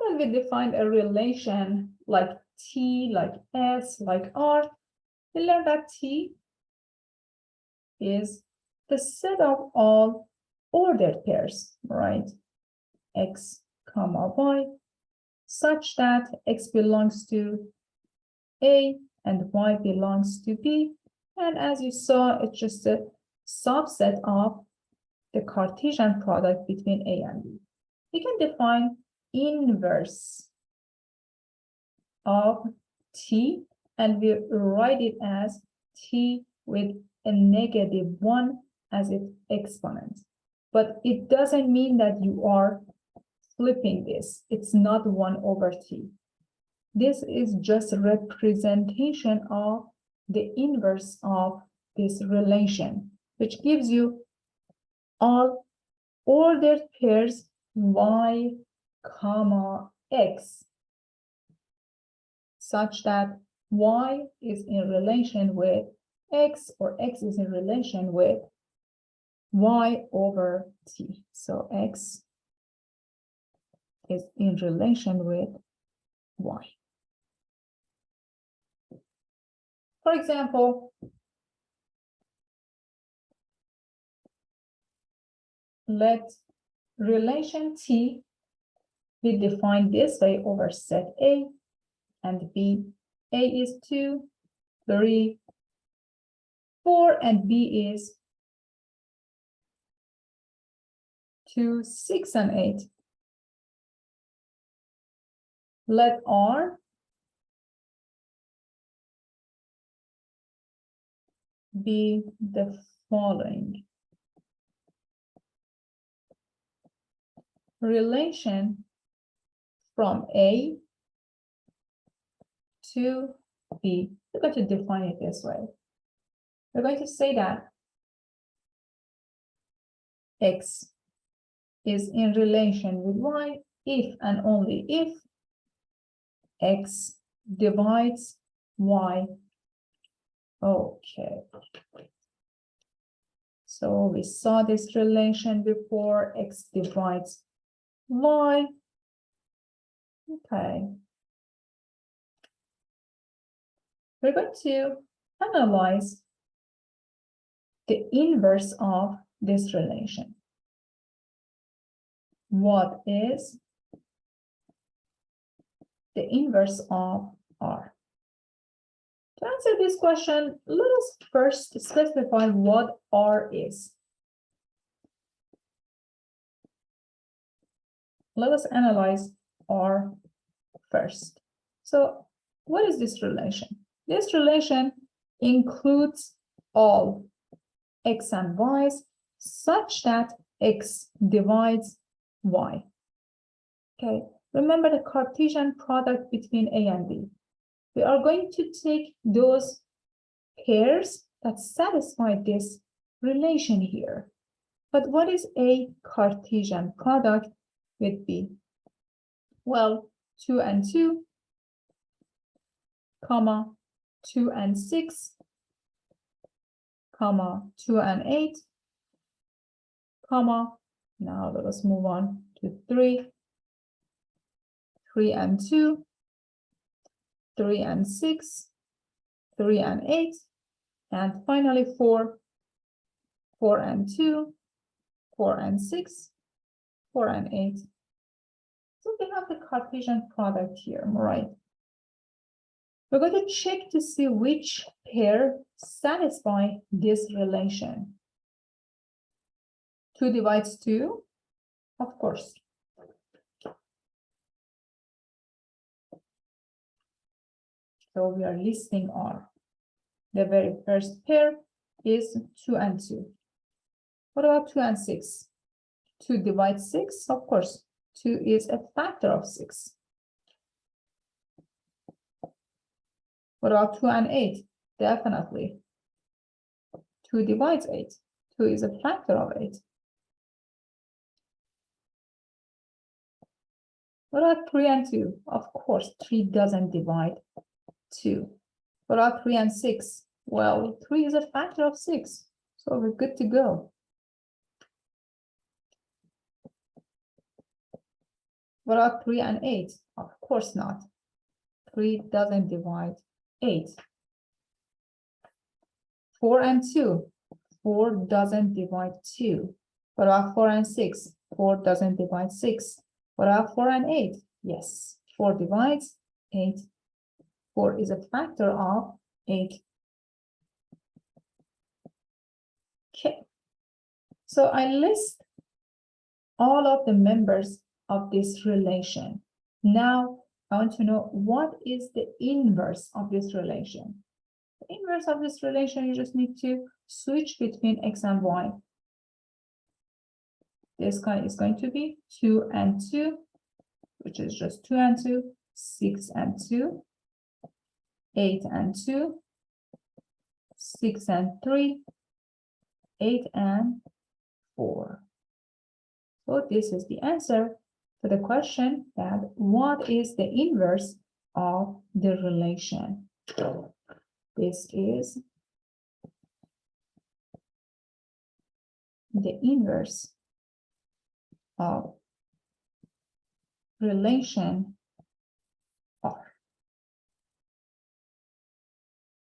when we define a relation like T, like S, like R, we learn that T is the set of all ordered pairs, right? X comma Y, such that X belongs to A and Y belongs to B. And as you saw, it's just a subset of the Cartesian product between A and B. We can define inverse of T, and we write it as T with a -1 as its exponent. But it doesn't mean that you are flipping this. It's not 1 over T. This is just a representation of the inverse of this relation, which gives you all ordered pairs Y comma X, such that Y is in relation with X, or X is in relation with Y over T. So X is in relation with Y. For example, let relation T be defined this way over set A and B. A is 2, 3, 4, and B is 2, 6, and 8. Let R be the following. Relation from A to B. We're going to define it this way. We're going to say that X is in relation with Y if and only if X divides Y. Okay. So we saw this relation before. X divides Y. Okay. We're going to analyze the inverse of this relation. What is the inverse of R? To answer this question, let us first specify what R is. Let us analyze R first. So, what is this relation? This relation includes all X and Y's such that X divides Y. Okay, remember the Cartesian product between A and B. We are going to take those pairs that satisfy this relation here. But what is a Cartesian product with B? Well, 2 and 2, comma, 2 and 6, comma, 2 and 8, comma, now let us move on to 3, 3 and 2, 3 and 6, 3 and 8, and finally 4, 4 and 2, 4 and 6, 4 and 8. So we have the Cartesian product here, right? We're going to check to see which pair satisfy this relation. 2 divides 2, of course. So we are listing R. The very first pair is 2 and 2. What about 2 and 6? 2 divides 6, of course. 2 is a factor of 6. What about 2 and 8? Definitely. 2 divides 8. 2 is a factor of 8. What about 3 and 2? Of course, 3 doesn't divide 2. What about 3 and 6? Well, 3 is a factor of 6. So we're good to go. What are 3 and 8? Of course not. 3 doesn't divide 8. 4 and 2. 4 doesn't divide 2. What about 4 and 6? 4 doesn't divide 6. What about 4 and 8? Yes, 4 divides 8. 4 is a factor of 8. Okay. So I list all of the members of this relation. Now I want to know what is the inverse of this relation. The inverse of this relation, you just need to switch between x and y. This guy is going to be 2 and 2, which is just 2 and 2, 6 and 2, 8 and 2, 6 and 3, 8 and 4. So this is the answer to the question that what is the inverse of the relation? This is the inverse of relation